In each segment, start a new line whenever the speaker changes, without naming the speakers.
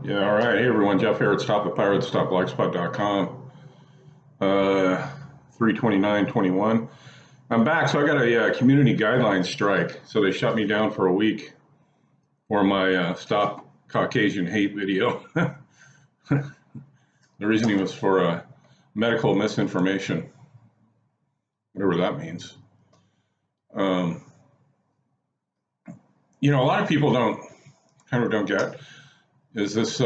Yeah, all right. Hey, everyone. Jeff here at StopThePirates.blogspot.com. 3/29/21. I'm back. So I got a community guidelines strike. So they shut me down for a week for my Stop Caucasian Hate video. The reasoning was for medical misinformation, whatever that means. A lot of people don't get is this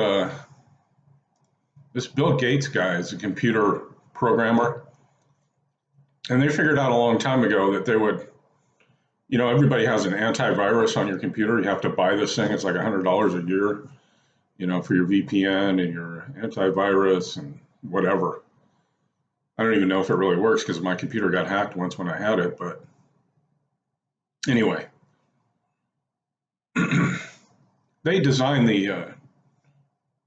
Bill Gates guy is a computer programmer, and they figured out a long time ago that they would, everybody has an antivirus on your computer. You have to buy this thing. It's like $100 a year, for your VPN and your antivirus and whatever. I don't even know if it really works because my computer got hacked once when I had it, but anyway, they design the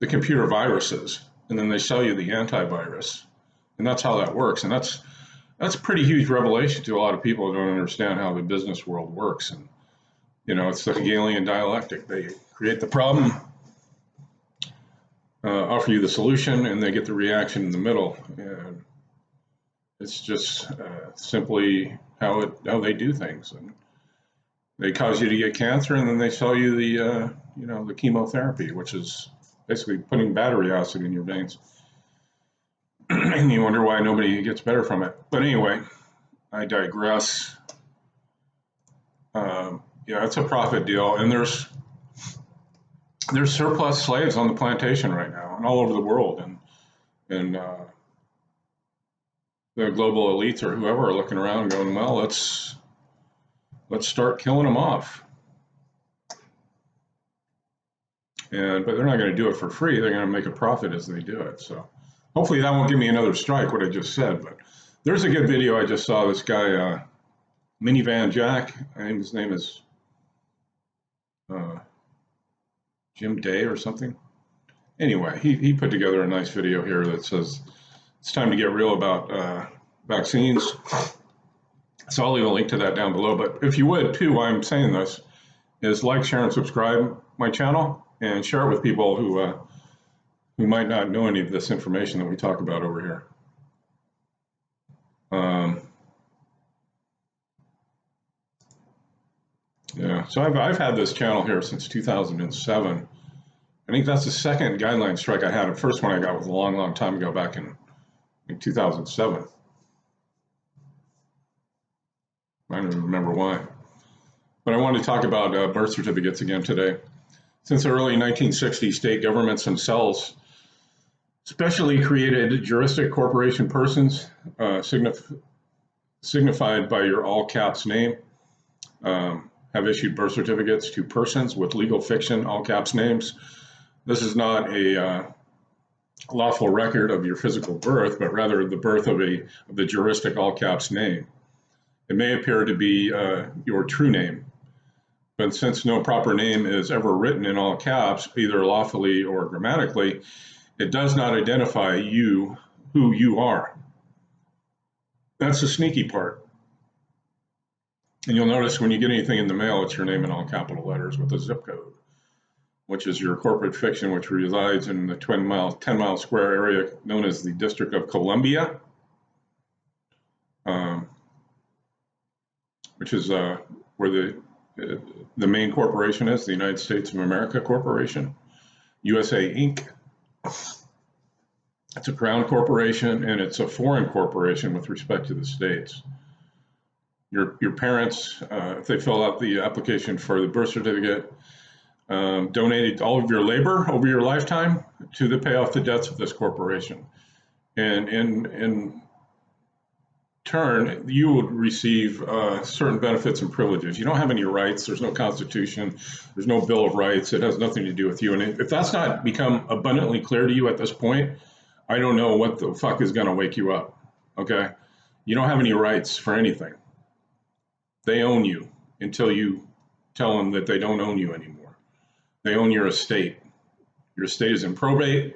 computer viruses, and then they sell you the antivirus, and that's how that works. And that's a pretty huge revelation to a lot of people who don't understand how the business world works. And it's the Hegelian dialectic. They create the problem, offer you the solution, and they get the reaction in the middle. And it's just simply how they do things. And they cause you to get cancer, and then they sell you the chemotherapy, which is basically putting battery acid in your veins. And you wonder why nobody gets better from it. But anyway, I digress. It's a profit deal, and there's surplus slaves on the plantation right now and all over the world, and the global elites or whoever are looking around and going, well, let's start killing them off. But they're not going to do it for free. They're going to make a profit as they do it. So hopefully that won't give me another strike, what I just said. But there's a good video I just saw. This guy, Minivan Jack, I think his name is Jim Day or something. Anyway, he put together a nice video here that says it's time to get real about vaccines. So I'll leave a link to that down below. But if you would, too, why I'm saying this is like, share, and subscribe my channel, and share it with people who might not know any of this information that we talk about over here. So I've had this channel here since 2007. I think that's the second guideline strike I had. The first one I got was a long, long time ago, back in 2007. I don't even remember why. But I wanted to talk about birth certificates again today. Since the early 1960s, state governments themselves specially created juristic corporation persons, signified by your all caps name, have issued birth certificates to persons with legal fiction all caps names. This is not a lawful record of your physical birth, but rather the birth of the juristic all caps name. It may appear to be your true name, but since no proper name is ever written in all caps, either lawfully or grammatically, it does not identify you, who you are. That's the sneaky part. And you'll notice when you get anything in the mail, it's your name in all capital letters with a zip code, which is your corporate fiction, which resides in the 10-mile square area known as the District of Columbia, which is where the main corporation is, the United States of America Corporation, USA Inc. It's a crown corporation, and it's a foreign corporation with respect to the states. Your parents, if they fill out the application for the birth certificate, donated all of your labor over your lifetime to pay off the debts of this corporation. And in turn, you would receive certain benefits and privileges. You don't have any rights. There's no Constitution. There's no Bill of Rights. It has nothing to do with you. And if that's not become abundantly clear to you at this point, I don't know what the fuck is going to wake you up. Okay? You don't have any rights for anything. They own you until you tell them that they don't own you anymore. They own your estate. Your estate is in probate,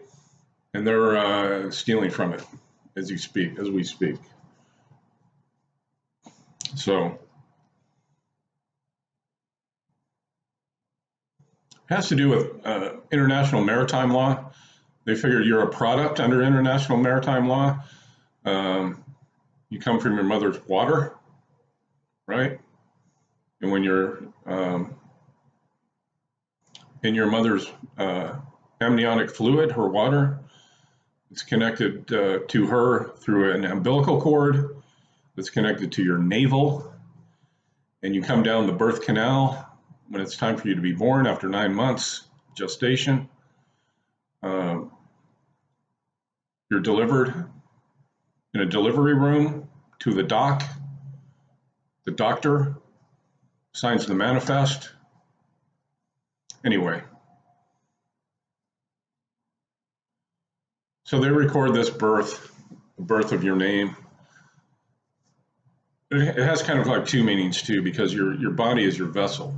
and they're stealing from it as we speak. So has to do with international maritime law. They figured you're a product under international maritime law. You come from your mother's water, right? And when you're in your mother's amniotic fluid, her water, it's connected to her through an umbilical cord that's connected to your navel. And you come down the birth canal when it's time for you to be born after 9 months gestation. You're delivered in a delivery room to the doc. The doctor signs the manifest. Anyway, so they record this birth, the birth of your name. It has kind of like two meanings too, because your body is your vessel.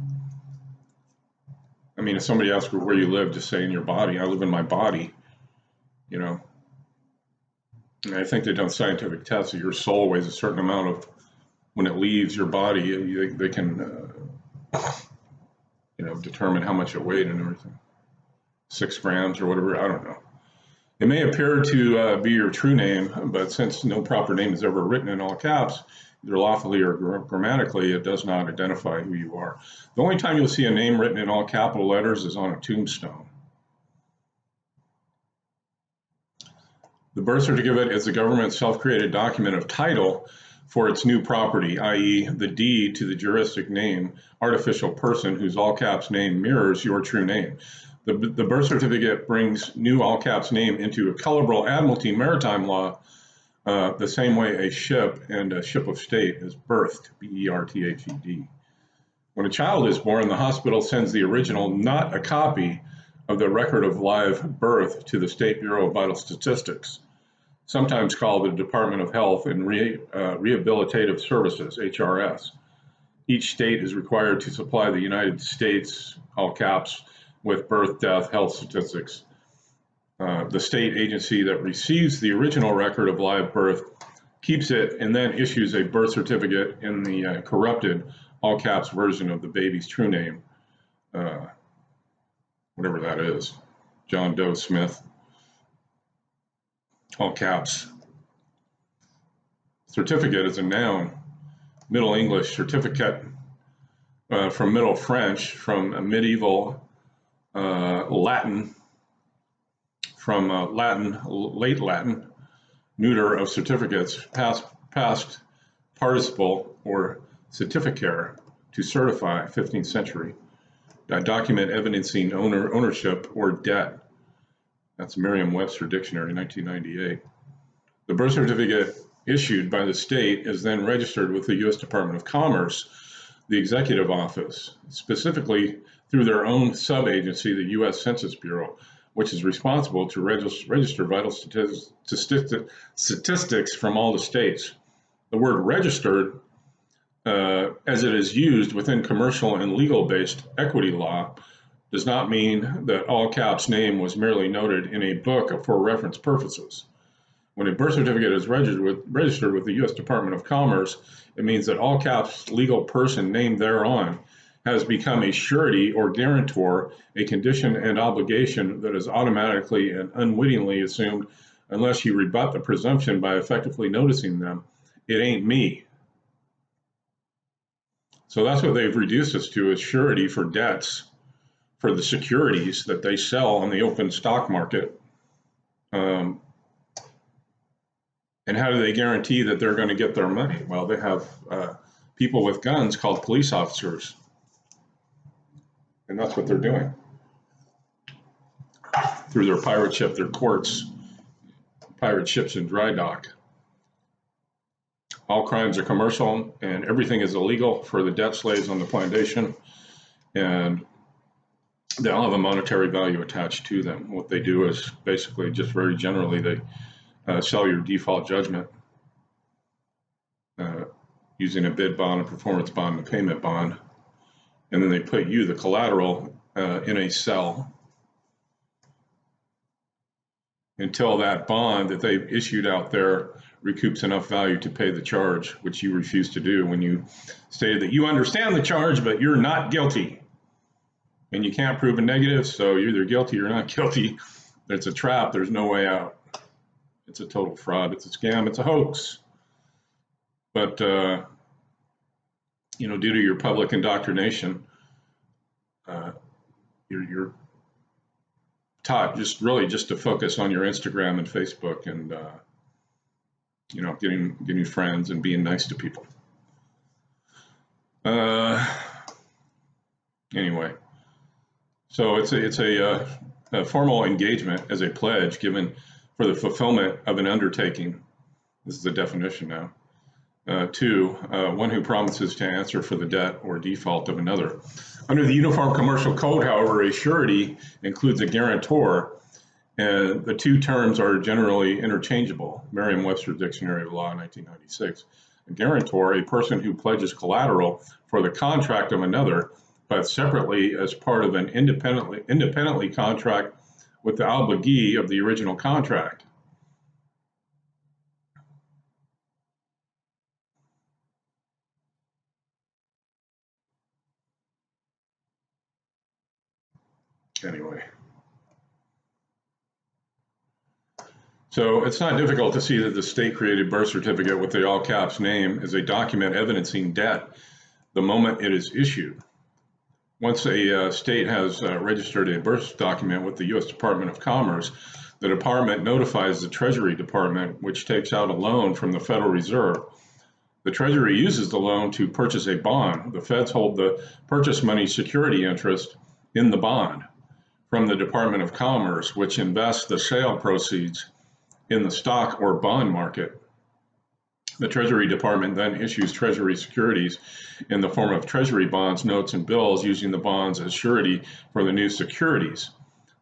I mean, if somebody asks where you live, just say in your body. I live in my body, you know. And I think they've done scientific tests that your soul weighs a certain amount of, when it leaves your body, they can, determine how much it weighed and everything. 6 grams or whatever, I don't know. It may appear to be your true name, but since no proper name is ever written in all caps, either lawfully or grammatically, it does not identify who you are. The only time you'll see a name written in all capital letters is on a tombstone. The birth certificate is the government's self-created document of title for its new property, i.e. the deed to the juristic name, artificial person whose all caps name mirrors your true name. The birth certificate brings new all caps name into a colorable admiralty maritime law the same way a ship and a ship of state is birthed, B-E-R-T-H-E-D. When a child is born, the hospital sends the original, not a copy, of the record of live birth to the State Bureau of Vital Statistics, sometimes called the Department of Health and Rehabilitative Services, HRS. Each state is required to supply the United States, all caps, with birth, death, health statistics. The state agency that receives the original record of live birth keeps it and then issues a birth certificate in the corrupted, all caps version of the baby's true name, whatever that is, John Doe Smith, all caps. Certificate is a noun, Middle English certificate, from Middle French, from medieval Latin, from Latin, late Latin, neuter of certificates, past participle or certificare, to certify, 15th century. A document evidencing ownership or debt. That's Merriam-Webster Dictionary, 1998. The birth certificate issued by the state is then registered with the U.S. Department of Commerce, the Executive Office, specifically through their own sub-agency, the U.S. Census Bureau, which is responsible to register vital statistics from all the states. The word registered, as it is used within commercial and legal-based equity law, does not mean that all caps name was merely noted in a book for reference purposes. When a birth certificate is registered with the U.S. Department of Commerce, it means that all caps legal person named thereon has become a surety or guarantor, a condition and obligation that is automatically and unwittingly assumed unless you rebut the presumption by effectively noticing them. It ain't me. So that's what they've reduced us to, is surety for debts, for the securities that they sell on the open stock market. And how do they guarantee that they're going to get their money? Well, they have people with guns called police officers. And that's what they're doing. Through their pirate ship, their courts, pirate ships in dry dock. All crimes are commercial and everything is illegal for the debt slaves on the plantation. And they all have a monetary value attached to them. What they do is basically, just very generally, they sell your default judgment using a bid bond, a performance bond, and a payment bond. And then they put you, the collateral, in a cell until that bond that they've issued out there recoups enough value to pay the charge, which you refuse to do when you stated that you understand the charge, but you're not guilty. and you can't prove a negative, so you're either guilty or not guilty. It's a trap. There's no way out. It's a total fraud. It's a scam. It's a hoax. But you know, due to your public indoctrination, you're taught just to focus on your Instagram and Facebook, and you know, getting friends and being nice to people. Anyway, so it's a formal engagement as a pledge given for the fulfillment of an undertaking. This is the definition now. Two, one who promises to answer for the debt or default of another. Under the Uniform Commercial Code, however, a surety includes a guarantor, and the two terms are generally interchangeable. Merriam-Webster Dictionary of Law, 1996. A guarantor, a person who pledges collateral for the contract of another, but separately as part of an independently contract with the obligee of the original contract. Anyway. So it's not difficult to see that the state-created birth certificate with the all caps name is a document evidencing debt the moment it is issued. Once a state has registered a birth document with the U.S. Department of Commerce, the department notifies the Treasury Department, which takes out a loan from the Federal Reserve. The Treasury uses the loan to purchase a bond. The feds hold the purchase money security interest in the bond from the Department of Commerce, which invests the sale proceeds in the stock or bond market. The Treasury Department then issues Treasury securities in the form of Treasury bonds, notes, and bills, using the bonds as surety for the new securities.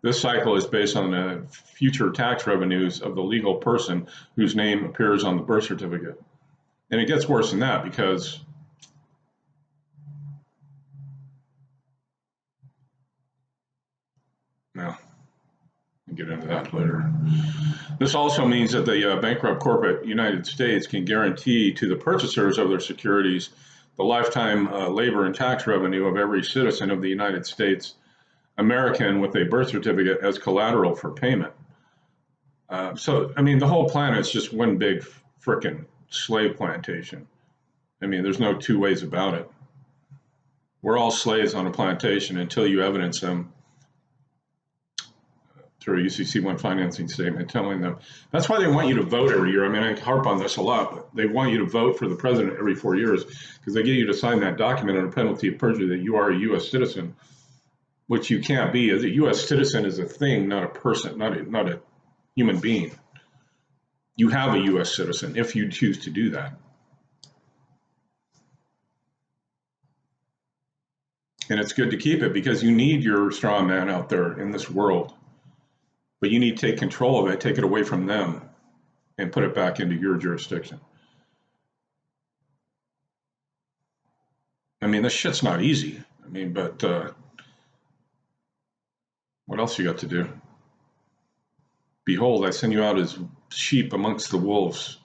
This cycle is based on the future tax revenues of the legal person whose name appears on the birth certificate. And it gets worse than that, because well, I'll get into that later. This also means that the bankrupt corporate United States can guarantee to the purchasers of their securities the lifetime labor and tax revenue of every citizen of the United States American with a birth certificate as collateral for payment. So, I mean, the whole planet's just one big frickin' slave plantation. I mean, there's no two ways about it. We're all slaves on a plantation until you evidence them through a UCC1 financing statement telling them. That's why they want you to vote every year. I mean, I harp on this a lot, but they want you to vote for the president every 4 years because they get you to sign that document under penalty of perjury that you are a U.S. citizen, which you can't be. As a U.S. citizen is a thing, not a person, not a human being. You have a U.S. citizen if you choose to do that. And it's good to keep it because you need your straw man out there in this world. But you need to take control of it, take it away from them, and put it back into your jurisdiction. I mean, this shit's not easy. I mean, but what else you got to do? Behold, I send you out as sheep amongst the wolves.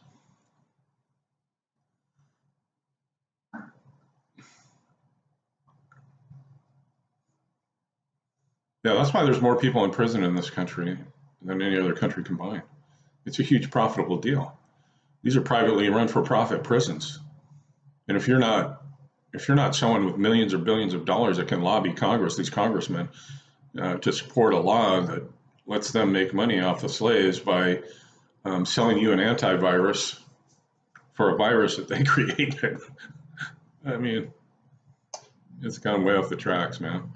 Yeah, that's why there's more people in prison in this country than any other country combined. It's a huge profitable deal. These are privately run for-profit prisons. And if you're not someone with millions or billions of dollars that can lobby Congress, these congressmen, to support a law that lets them make money off the slaves by selling you an antivirus for a virus that they created. I mean, it's gone way off the tracks, man.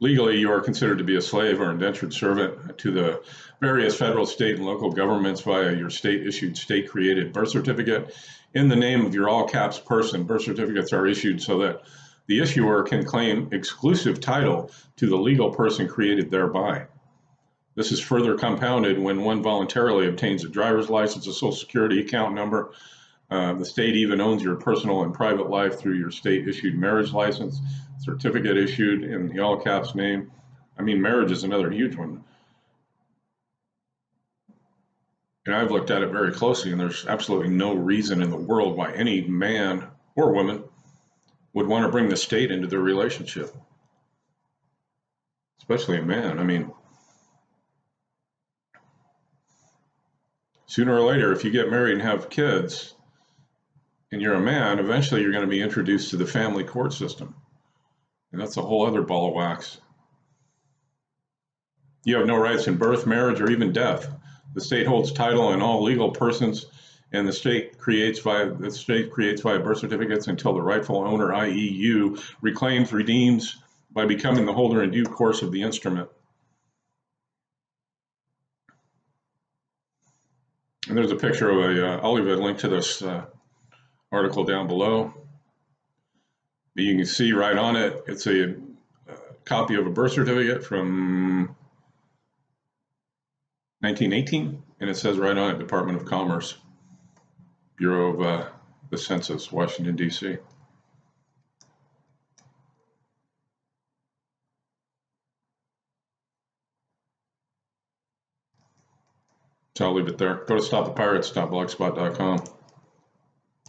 Legally, you are considered to be a slave or indentured servant to the various federal, state, and local governments via your state-issued, state-created birth certificate in the name of your all-caps person. Birth certificates are issued so that the issuer can claim exclusive title to the legal person created thereby. This is further compounded when one voluntarily obtains a driver's license, a social security account number. The state even owns your personal and private life through your state-issued marriage license, certificate issued in the all-caps name. I mean, marriage is another huge one. And I've looked at it very closely, and there's absolutely no reason in the world why any man or woman would want to bring the state into their relationship, especially a man. I mean, sooner or later, if you get married and have kids and you're a man, eventually you're going to be introduced to the family court system. And that's a whole other ball of wax. You have no rights in birth, marriage, or even death. The state holds title in all legal persons, and the state creates via birth certificates until the rightful owner, i.e. you, reclaims, redeems by becoming the holder in due course of the instrument. And there's a picture of I'll leave a link to this article down below. But you can see right on it, it's a copy of a birth certificate from 1918, and it says right on it, Department of Commerce, Bureau of the Census, Washington, D.C. So I'll leave it there. Go to stopthepirates.blogspot.com.